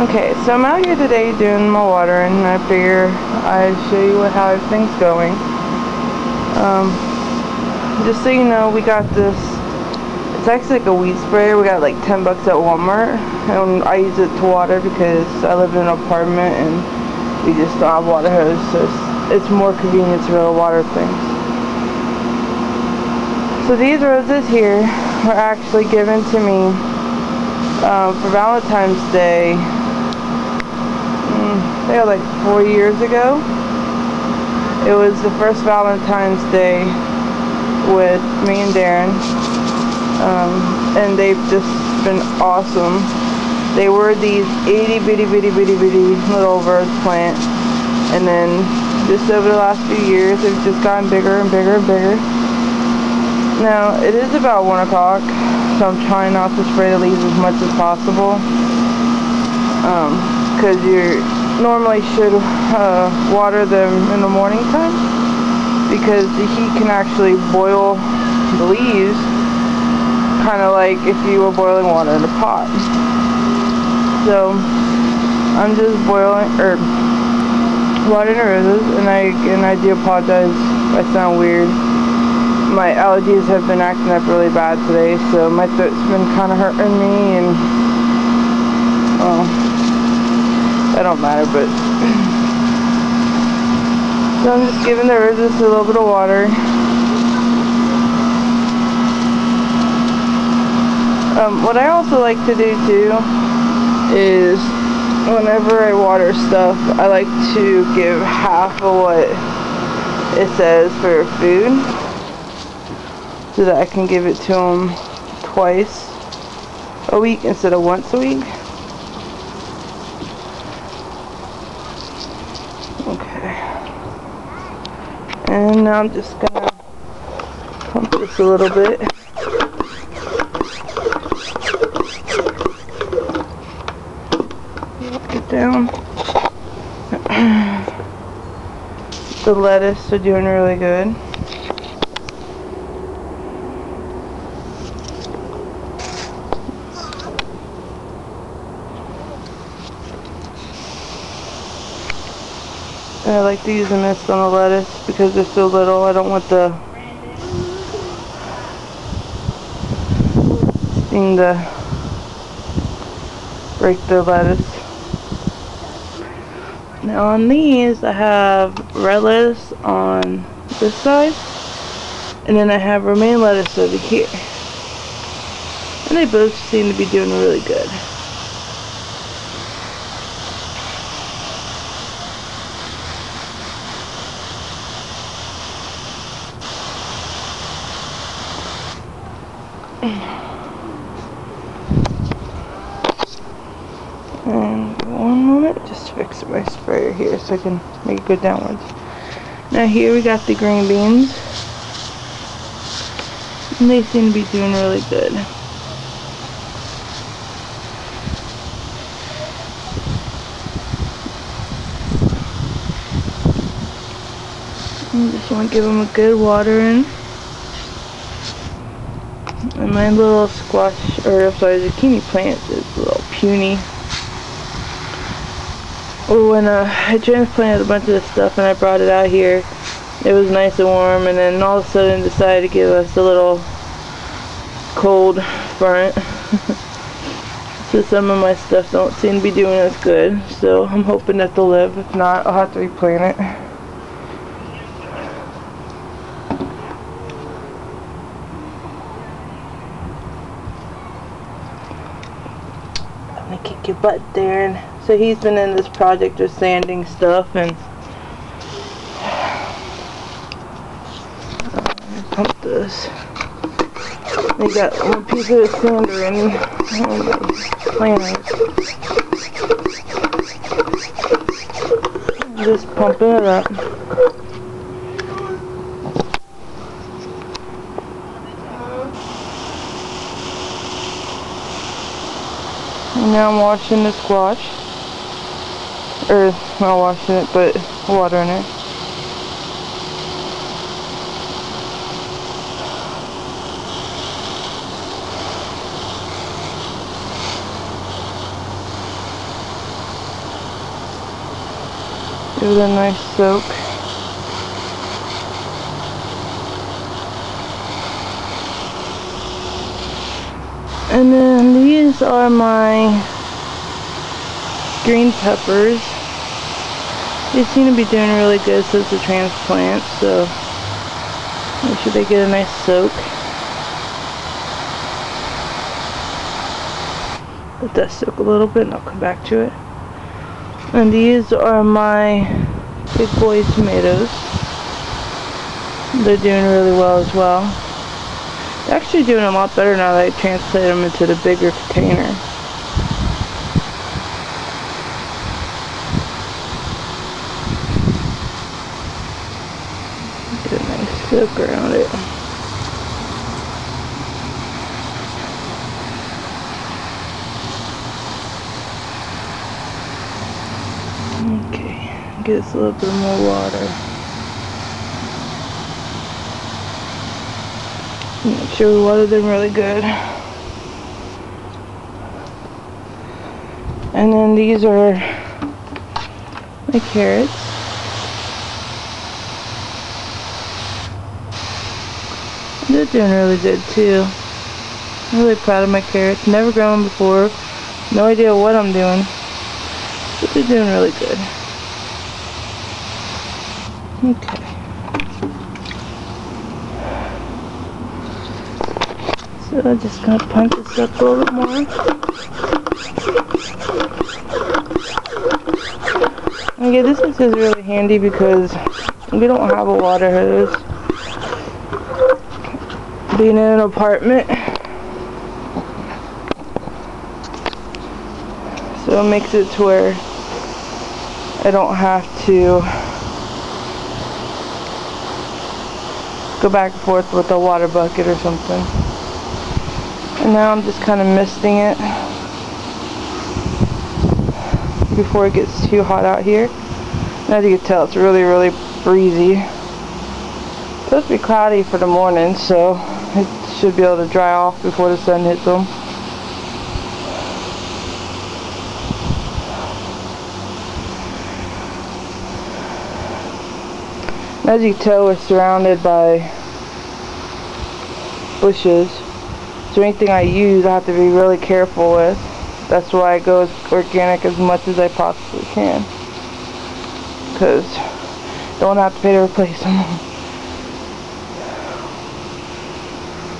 Okay, so I'm out here today doing my watering, and I figure I'd show you how everything's going. Just so you know, we got this, it's actually like a weed sprayer. We got like 10 bucks at Walmart, and I use it to water because I live in an apartment and we just don't have water hose, so it's more convenient to really water things. So these roses here were actually given to me for Valentine's Day. They were like 4 years ago. It was the first Valentine's Day with me and Darren, and they've just been awesome. They were these itty bitty little rose plant, and then just over the last few years they've just gotten bigger and bigger and bigger. Now it is about 1 o'clock, so I'm trying not to spray the leaves as much as possible, because you normally should water them in the morning time, because the heat can actually boil the leaves, kind of like if you were boiling water in a pot. So I'm just boiling or watering the roses, and I do apologize if I sound weird. My allergies have been acting up really bad today, so my throat's been kind of hurting me, and well, that don't matter, but so I'm just giving the roses a little bit of water. What I also like to do too is whenever I water stuff, I like to give half of what it says for food, so that I can give it to them twice a week instead of once a week. Okay. And now I'm just gonna pump this a little bit. Walk it down. The lettuce are doing really good. And I like to use a mist on the lettuce because they're so little. I don't want the thing to break the lettuce. Now on these, I have red lettuce on this side, and then I have romaine lettuce over here. And they both seem to be doing really good. And one moment, just fix my sprayer here so I can make it go downwards. Now here we got the green beans, and they seem to be doing really good. I just want to give them a good watering. And my little squash, or I'm sorry, zucchini plant is a little puny. When I transplanted a bunch of this stuff and I brought it out here, it was nice and warm, and then all of a sudden decided to give us a little cold front. So some of my stuff don't seem to be doing as good, so I'm hoping that they'll live. If not, I'll have to replant it. I'm gonna kick your butt, Darren. So he's been in this project of sanding stuff, and pump this. They got one piece of sander in planters. Just pumping it up. And now I'm washing the squash. Or not washing it, but watering it. Give it a nice soak. And then these are my green peppers. They seem to be doing really good since the transplant, so make sure they get a nice soak. Let that soak a little bit and I'll come back to it. And these are my big boy tomatoes. They're doing really well as well. They're actually doing a lot better now that I translate them into the bigger container. Get a nice soak around it. Okay, get us a little bit more water. Make sure we water them really good. And then these are my carrots. They're doing really good too. I'm really proud of my carrots. Never grown them before. No idea what I'm doing. But they're doing really good. Okay. So I'm just going to punch this up a little bit more. Okay, this is just really handy because we don't have a water hose. Being in an apartment. So it makes it to where I don't have to go back and forth with a water bucket or something. And now I'm just kind of misting it before it gets too hot out here. And as you can tell, it's really, really breezy. It's supposed to be cloudy for the morning, so it should be able to dry off before the sun hits them. As you can tell, we're surrounded by bushes. So anything I use, I have to be really careful with. That's why I go as organic as much as I possibly can. Because I don't have to pay to replace them.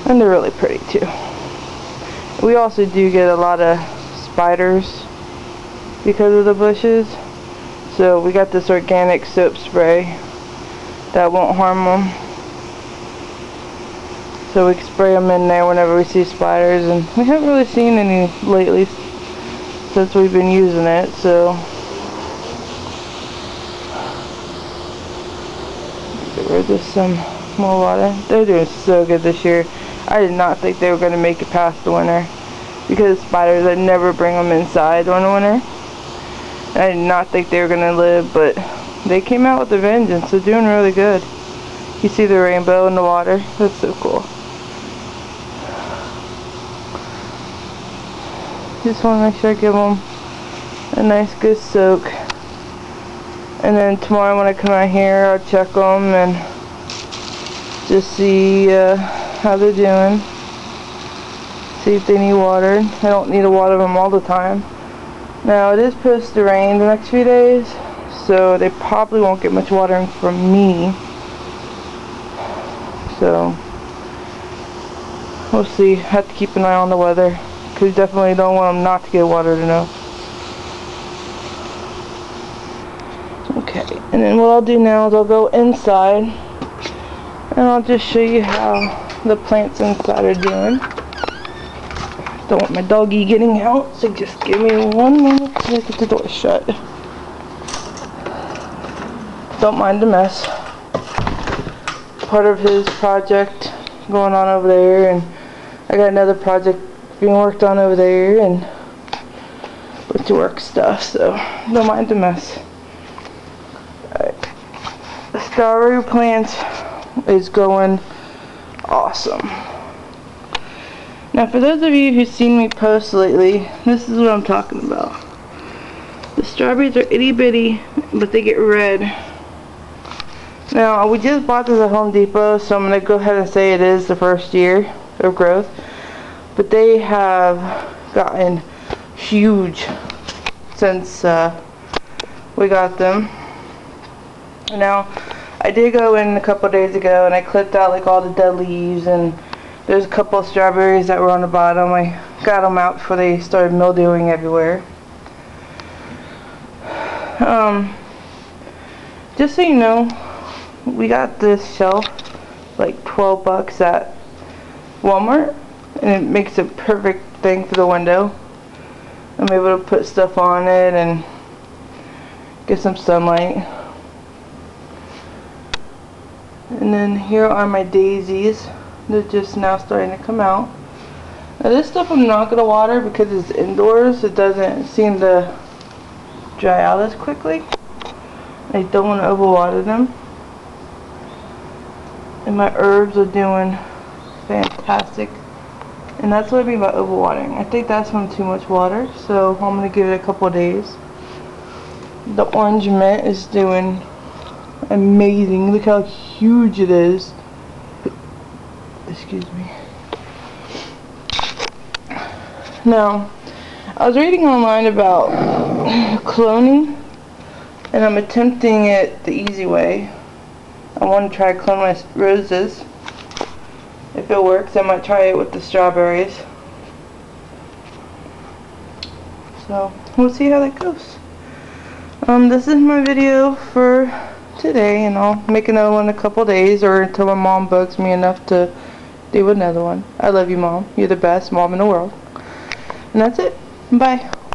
And they're really pretty too. We also do get a lot of spiders because of the bushes. So we got this organic soap spray that won't harm them. So we can spray them in there whenever we see spiders, and we haven't really seen any lately since we've been using it, so get rid of some more water. They're doing so good this year. I did not think they were going to make it past the winter because spiders, I never bring them inside during the winter. I did not think they were going to live, but they came out with a vengeance. They're doing really good. You see the rainbow in the water? That's so cool. Just want to make sure I give them a nice good soak. And then tomorrow when I come out here, I'll check them and just see how they're doing. See if they need water. I don't need to water them all the time. Now it is supposed to rain the next few days, so they probably won't get much watering from me. So we'll see. Have to keep an eye on the weather, because definitely don't want them not to get watered enough. Okay, and then what I'll do now is I'll go inside and I'll just show you how the plants inside are doing. Don't want my doggy getting out, so just give me 1 minute to get the door shut. Don't mind the mess. Part of his project going on over there, and I got another project being worked on over there, and with the work stuff, so don't mind the mess. Alright. The strawberry plant is going awesome. Now for those of you who've seen me post lately, this is what I'm talking about. The strawberries are itty bitty, but they get red. Now, we just bought this at Home Depot, so I'm going to go ahead and say it is the first year of growth. But they have gotten huge since we got them. Now, I did go in a couple days ago and I clipped out like all the dead leaves, and there's a couple of strawberries that were on the bottom. I got them out before they started mildewing everywhere. Just so you know, we got this shelf like 12 bucks at Walmart, and it makes a perfect thing for the window. I'm able to put stuff on it and get some sunlight. And then here are my daisies. They're just now starting to come out. Now this stuff I'm not going to water because it's indoors. It doesn't seem to dry out as quickly. I don't want to overwater them. And my herbs are doing fantastic. And that's what I mean by overwatering. I think that's from too much water, so I'm going to give it a couple of days. The orange mint is doing amazing. Look how huge it is. Excuse me. Now, I was reading online about cloning, and I'm attempting it the easy way. I want to try to clone my roses. If it works, I might try it with the strawberries. So, we'll see how that goes. This is my video for today, and I'll make another one in a couple days, or until my mom bugs me enough to do another one. I love you, Mom. You're the best mom in the world. And that's it. Bye.